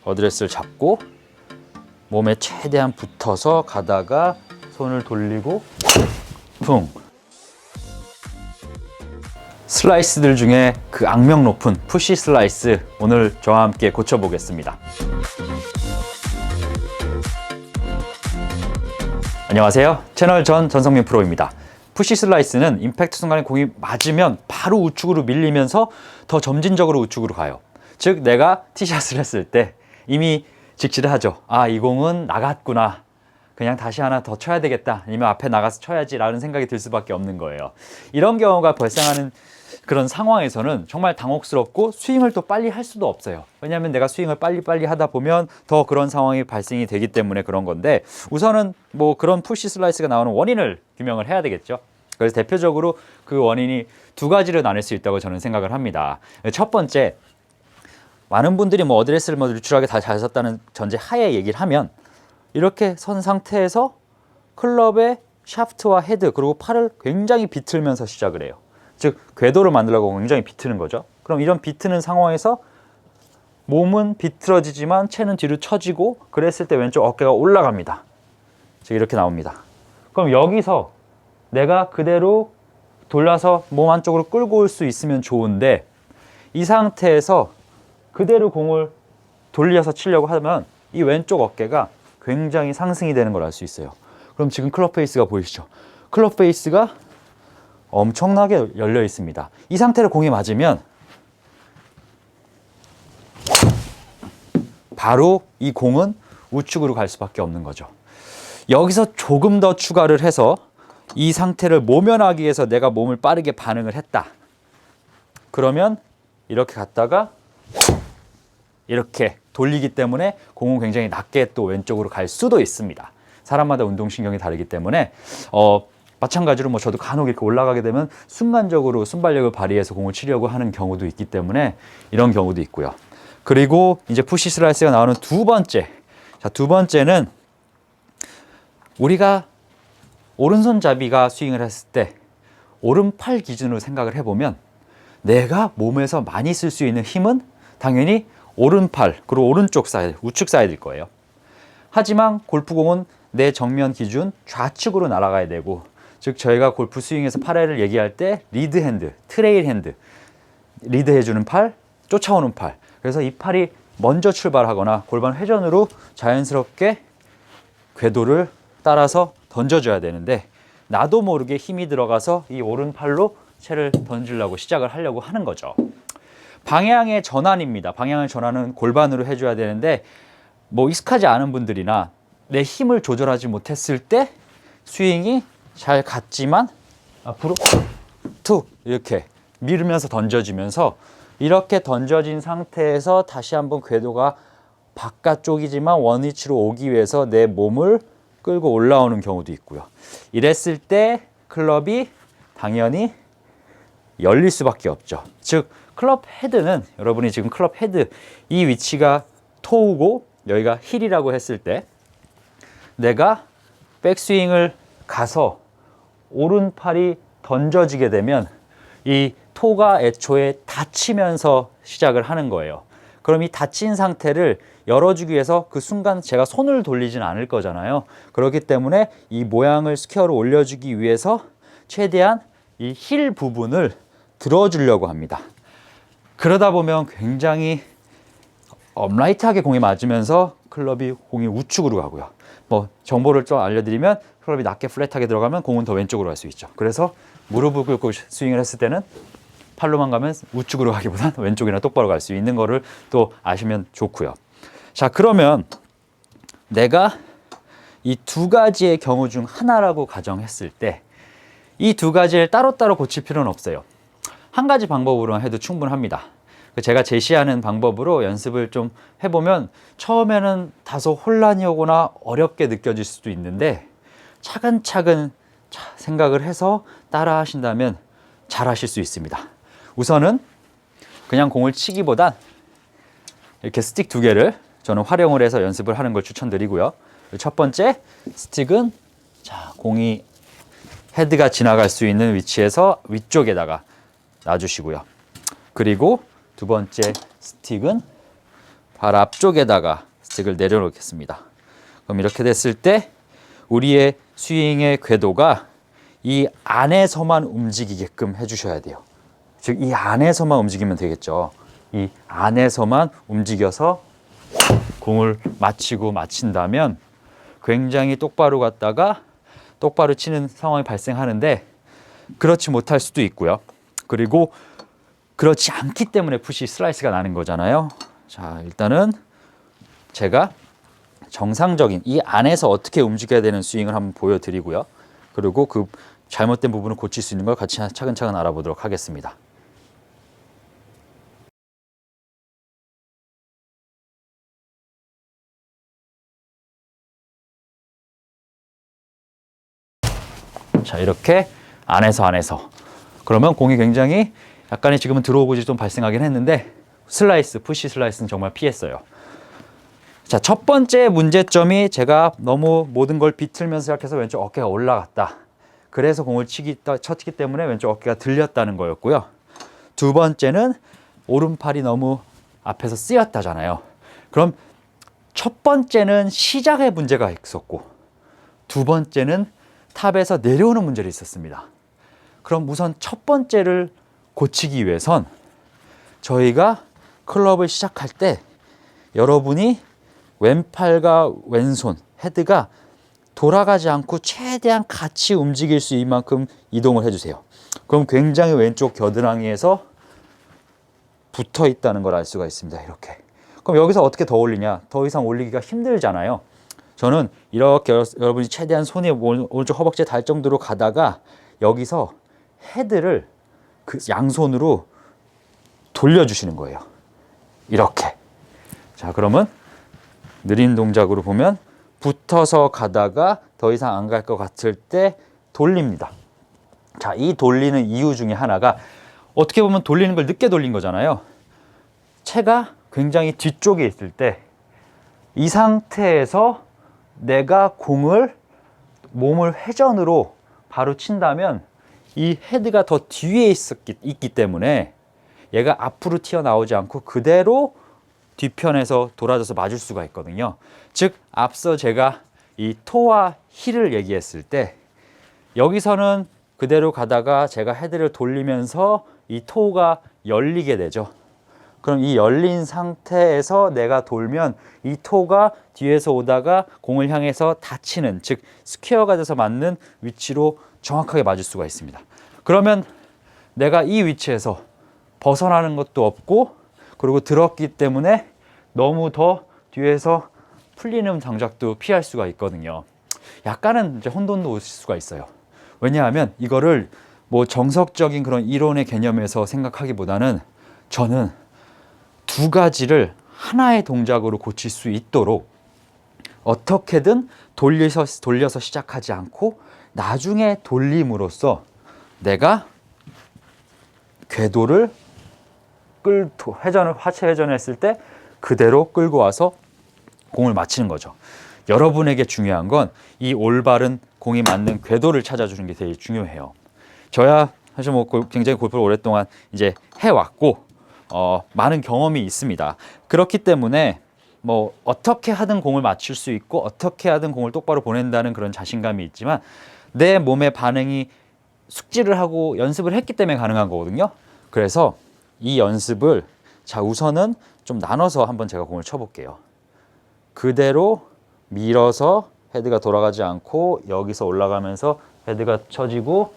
어드레스를 잡고 몸에 최대한 붙어서 가다가 손을 돌리고 쿵. 슬라이스들 중에 그 악명 높은 푸시 슬라이스, 오늘 저와 함께 고쳐보겠습니다. 안녕하세요. 채널 전성민 프로입니다. 푸시 슬라이스는 임팩트 순간에 공이 맞으면 바로 우측으로 밀리면서 더 점진적으로 우측으로 가요. 즉 내가 티샷을 했을 때 이미 직시를 하죠. 아, 이 공은 나갔구나. 그냥 다시 하나 더 쳐야 되겠다. 아니면 앞에 나가서 쳐야지 라는 생각이 들 수밖에 없는 거예요. 이런 경우가 발생하는 그런 상황에서는 정말 당혹스럽고 스윙을 또 빨리 할 수도 없어요. 왜냐하면 내가 스윙을 빨리빨리 하다 보면 더 그런 상황이 발생이 되기 때문에 그런 건데, 우선은 뭐 그런 푸시 슬라이스가 나오는 원인을 규명을 해야 되겠죠. 그래서 대표적으로 그 원인이 두 가지로 나눌 수 있다고 저는 생각을 합니다. 첫 번째, 많은 분들이 뭐 어드레스를 뭐 유출하게 다 잘 썼다는 전제 하에 얘기를 하면, 이렇게 선 상태에서 클럽의 샤프트와 헤드 그리고 팔을 굉장히 비틀면서 시작을 해요. 즉 궤도를 만들려고 굉장히 비트는 거죠. 그럼 이런 비트는 상황에서 몸은 비틀어지지만 채는 뒤로 처지고, 그랬을 때 왼쪽 어깨가 올라갑니다. 즉 이렇게 나옵니다. 그럼 여기서 내가 그대로 돌려서 몸 한쪽으로 끌고 올 수 있으면 좋은데, 이 상태에서 그대로 공을 돌려서 치려고 하면 이 왼쪽 어깨가 굉장히 상승이 되는 걸 알 수 있어요. 그럼 지금 클럽 페이스가 보이시죠? 클럽 페이스가 엄청나게 열려 있습니다. 이 상태로 공이 맞으면 바로 이 공은 우측으로 갈 수밖에 없는 거죠. 여기서 조금 더 추가를 해서 이 상태를 모면하기 위해서 내가 몸을 빠르게 반응을 했다. 그러면 이렇게 갔다가 이렇게 돌리기 때문에 공은 굉장히 낮게 또 왼쪽으로 갈 수도 있습니다. 사람마다 운동신경이 다르기 때문에 마찬가지로 뭐 저도 간혹 이렇게 올라가게 되면 순간적으로 순발력을 발휘해서 공을 치려고 하는 경우도 있기 때문에 이런 경우도 있고요. 그리고 이제 푸시 슬라이스가 나오는 두 번째. 자, 두 번째는 우리가 오른손잡이가 스윙을 했을 때 오른팔 기준으로 생각을 해보면, 내가 몸에서 많이 쓸 수 있는 힘은 당연히 오른팔 그리고 오른쪽 사이드, 우측 사이드일 거예요. 하지만 골프공은 내 정면 기준 좌측으로 날아가야 되고, 즉 저희가 골프 스윙에서 8회를 얘기할 때 리드 핸드, 트레일 핸드, 리드 해주는 팔, 쫓아오는 팔. 그래서 이 팔이 먼저 출발하거나 골반 회전으로 자연스럽게 궤도를 따라서 던져줘야 되는데, 나도 모르게 힘이 들어가서 이 오른팔로 채를 던지려고 시작을 하려고 하는 거죠. 방향의 전환입니다. 방향의 전환은 골반으로 해줘야 되는데, 뭐 익숙하지 않은 분들이나 내 힘을 조절하지 못했을 때 스윙이 잘 갔지만 앞으로 툭 이렇게 밀으면서 던져지면서, 이렇게 던져진 상태에서 다시 한번 궤도가 바깥쪽이지만 원위치로 오기 위해서 내 몸을 끌고 올라오는 경우도 있고요. 이랬을 때 클럽이 당연히 열릴 수밖에 없죠. 즉 클럽 헤드는, 여러분이 지금 클럽 헤드 이 위치가 토우고 여기가 힐이라고 했을 때, 내가 백스윙을 가서 오른팔이 던져지게 되면 이 토가 애초에 닫히면서 시작을 하는 거예요. 그럼 이 닫힌 상태를 열어주기 위해서 그 순간 제가 손을 돌리진 않을 거잖아요. 그렇기 때문에 이 모양을 스퀘어로 올려주기 위해서 최대한 이 힐 부분을 들어주려고 합니다. 그러다 보면 굉장히 업라이트하게 공이 맞으면서 공이 우측으로 가고요. 뭐 정보를 좀 알려드리면, 클럽이 낮게 플랫하게 들어가면 공은 더 왼쪽으로 갈 수 있죠. 그래서 무릎을 꿇고 스윙을 했을 때는 팔로만 가면 우측으로 가기보단 왼쪽이나 똑바로 갈 수 있는 거를 또 아시면 좋고요. 자, 그러면 내가 이 두 가지의 경우 중 하나라고 가정했을 때 이 두 가지를 따로따로 고칠 필요는 없어요. 한 가지 방법으로만 해도 충분합니다. 제가 제시하는 방법으로 연습을 좀 해보면 처음에는 다소 혼란이 오거나 어렵게 느껴질 수도 있는데, 차근차근 생각을 해서 따라 하신다면 잘 하실 수 있습니다. 우선은 그냥 공을 치기보단 이렇게 스틱 두 개를 저는 활용을 해서 연습을 하는 걸 추천드리고요. 첫 번째 스틱은 공이 헤드가 지나갈 수 있는 위치에서 위쪽에다가 놔주시고요. 그리고 두 번째 스틱은 발 앞쪽에다가 스틱을 내려놓겠습니다. 그럼 이렇게 됐을 때 우리의 스윙의 궤도가 이 안에서만 움직이게끔 해주셔야 돼요. 즉 이 안에서만 움직이면 되겠죠. 이 안에서만 움직여서 공을 맞힌다면 굉장히 똑바로 갔다가 똑바로 치는 상황이 발생하는데 그렇지 못할 수도 있고요. 그리고 그렇지 않기 때문에 푸시 슬라이스가 나는 거잖아요. 자, 일단은 제가 정상적인 이 안에서 어떻게 움직여야 되는 스윙을 한번 보여드리고요. 그리고 그 잘못된 부분을 고칠 수 있는 걸 같이 차근차근 알아보도록 하겠습니다. 자, 이렇게 안에서 그러면 공이 굉장히 약간의 지금은 드로우볼이 좀 발생하긴 했는데 슬라이스, 푸시 슬라이스는 정말 피했어요. 자, 첫 번째 문제점이 제가 너무 모든 걸 비틀면서 시작해서 왼쪽 어깨가 올라갔다. 그래서 공을 쳤기 때문에 왼쪽 어깨가 들렸다는 거였고요. 두 번째는 오른팔이 너무 앞에서 쓰였다잖아요. 그럼 첫 번째는 시작에 문제가 있었고 두 번째는 탑에서 내려오는 문제가 있었습니다. 그럼 우선 첫 번째를 고치기 위해선 저희가 클럽을 시작할 때 여러분이 왼팔과 왼손, 헤드가 돌아가지 않고 최대한 같이 움직일 수 있는 만큼 이동을 해주세요. 그럼 굉장히 왼쪽 겨드랑이에서 붙어 있다는 걸 알 수가 있습니다. 이렇게. 그럼 여기서 어떻게 더 올리냐? 더 이상 올리기가 힘들잖아요. 저는 이렇게 여러분이 최대한 손이 오른쪽 허벅지에 닿을 정도로 가다가 여기서 헤드를 그 양손으로 돌려주시는 거예요. 이렇게. 자, 그러면 느린 동작으로 보면 붙어서 가다가 더 이상 안 갈 것 같을 때 돌립니다. 자, 이 돌리는 이유 중에 하나가 어떻게 보면 돌리는 걸 늦게 돌린 거잖아요. 채가 굉장히 뒤쪽에 있을 때 이 상태에서 내가 몸을 회전으로 바로 친다면 이 헤드가 더 뒤에 있기 때문에 얘가 앞으로 튀어나오지 않고 그대로 뒤편에서 돌아져서 맞을 수가 있거든요. 즉 앞서 제가 이 토와 힐을 얘기했을 때 여기서는 그대로 가다가 제가 헤드를 돌리면서 이 토가 열리게 되죠. 그럼 이 열린 상태에서 내가 돌면 이 토가 뒤에서 오다가 공을 향해서 닫히는, 즉 스퀘어가 돼서 맞는 위치로 정확하게 맞을 수가 있습니다. 그러면 내가 이 위치에서 벗어나는 것도 없고 그리고 들었기 때문에 너무 더 뒤에서 풀리는 장작도 피할 수가 있거든요. 약간은 이제 혼돈도 오실 수가 있어요. 왜냐하면 이거를 뭐 정석적인 그런 이론의 개념에서 생각하기보다는 저는 두 가지를 하나의 동작으로 고칠 수 있도록 어떻게든 돌려서 시작하지 않고 나중에 돌림으로써 내가 궤도를 하체 회전을 했을 때 그대로 끌고 와서 공을 맞히는 거죠. 여러분에게 중요한 건 이 올바른 공이 맞는 궤도를 찾아주는 게 되게 중요해요. 저야 사실 뭐 굉장히 골프를 오랫동안 이제 해왔고 많은 경험이 있습니다. 그렇기 때문에 뭐 어떻게 하든 공을 맞출 수 있고 어떻게 하든 공을 똑바로 보낸다는 그런 자신감이 있지만 내 몸의 반응이 숙지를 하고 연습을 했기 때문에 가능한 거거든요. 그래서 이 연습을 자 우선은 좀 나눠서 한번 제가 공을 쳐볼게요. 그대로 밀어서 헤드가 돌아가지 않고 여기서 올라가면서 헤드가 쳐지고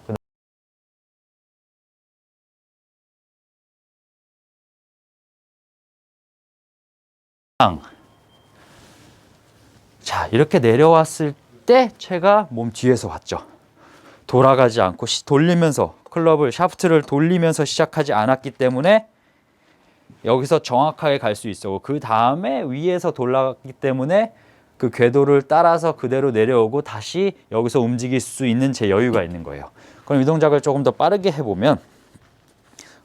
자 이렇게 내려왔을 때 채가 몸 뒤에서 왔죠. 돌아가지 않고 돌리면서 클럽을 샤프트를 돌리면서 시작하지 않았기 때문에 여기서 정확하게 갈 수 있었고 그 다음에 위에서 돌아갔기 때문에 그 궤도를 따라서 그대로 내려오고 다시 여기서 움직일 수 있는 제 여유가 있는 거예요. 그럼 이 동작을 조금 더 빠르게 해보면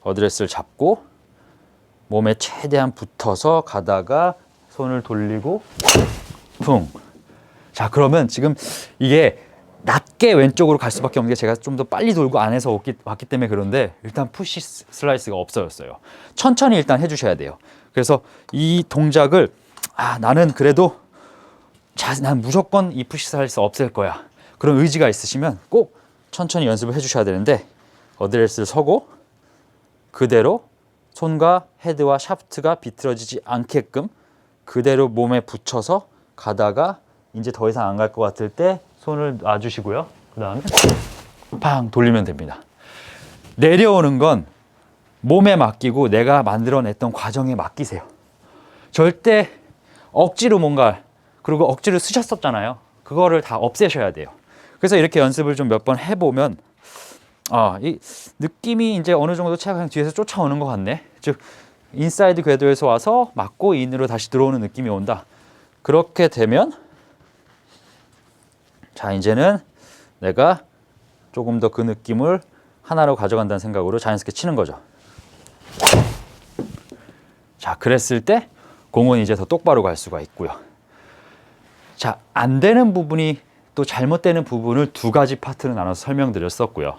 어드레스를 잡고 몸에 최대한 붙어서 가다가 손을 돌리고 쿵. 자 그러면 지금 이게 낮게 왼쪽으로 갈 수밖에 없는 게 제가 좀 더 빨리 돌고 안에서 왔기 때문에 그런데 일단 푸시 슬라이스가 없어졌어요. 천천히 일단 해주셔야 돼요. 그래서 이 동작을 나는 그래도 난 무조건 이 푸시 슬라이스 없앨 거야. 그런 의지가 있으시면 꼭 천천히 연습을 해주셔야 되는데, 어드레스를 서고 그대로 손과 헤드와 샤프트가 비틀어지지 않게끔 그대로 몸에 붙여서 가다가 이제 더 이상 안 갈 것 같을 때 손을 놔주시고요. 그 다음에 팡 돌리면 됩니다. 내려오는 건 몸에 맡기고 내가 만들어냈던 과정에 맡기세요. 절대 억지로 뭔가, 그리고 억지로 쓰셨었잖아요. 그거를 다 없애셔야 돼요. 그래서 이렇게 연습을 좀 몇 번 해보면 이 느낌이 이제 어느 정도 체가 그냥 뒤에서 쫓아오는 것 같네. 즉 인사이드 궤도에서 와서 맞고 인으로 다시 들어오는 느낌이 온다. 그렇게 되면 자, 이제는 내가 조금 더 그 느낌을 하나로 가져간다는 생각으로 자연스럽게 치는 거죠. 자, 그랬을 때 공은 이제 더 똑바로 갈 수가 있고요. 자, 안 되는 부분이, 또 잘못되는 부분을 두 가지 파트로 나눠서 설명드렸었고요.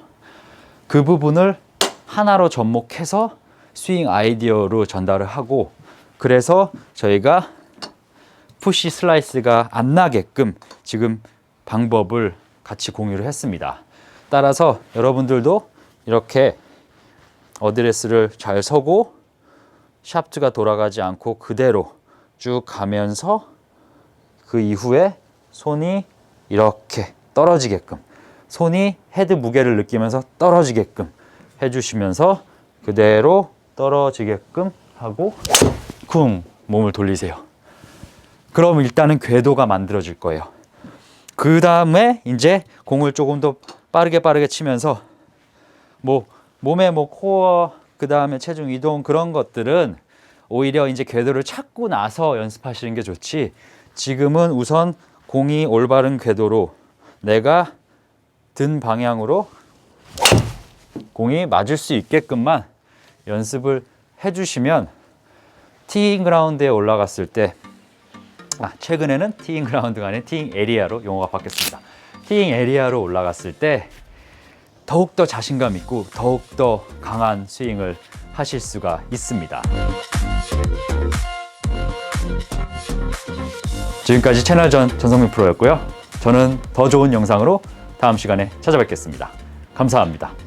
그 부분을 하나로 접목해서 스윙 아이디어로 전달을 하고, 그래서 저희가 푸시 슬라이스가 안 나게끔 지금 방법을 같이 공유를 했습니다. 따라서 여러분들도 이렇게 어드레스를 잘 서고 샤프트가 돌아가지 않고 그대로 쭉 가면서 그 이후에 손이 이렇게 떨어지게끔, 손이 헤드 무게를 느끼면서 떨어지게끔 해주시면서 그대로 떨어지게끔 하고 쿵 몸을 돌리세요. 그럼 일단은 궤도가 만들어질 거예요. 그 다음에 이제 공을 조금 더 빠르게 치면서 몸의 코어, 그 다음에 체중 이동, 그런 것들은 오히려 이제 궤도를 찾고 나서 연습하시는 게 좋지, 지금은 우선 공이 올바른 궤도로 내가 든 방향으로 공이 맞을 수 있게끔만 연습을 해주시면 티잉 그라운드에 올라갔을 때, 최근에는 티잉 그라운드가 아닌 티잉 에리아로 용어가 바뀌었습니다. 티잉 에리아로 올라갔을 때 더욱더 자신감 있고 더욱더 강한 스윙을 하실 수가 있습니다. 지금까지 채널 전성민 프로였고요. 저는 더 좋은 영상으로 다음 시간에 찾아뵙겠습니다. 감사합니다.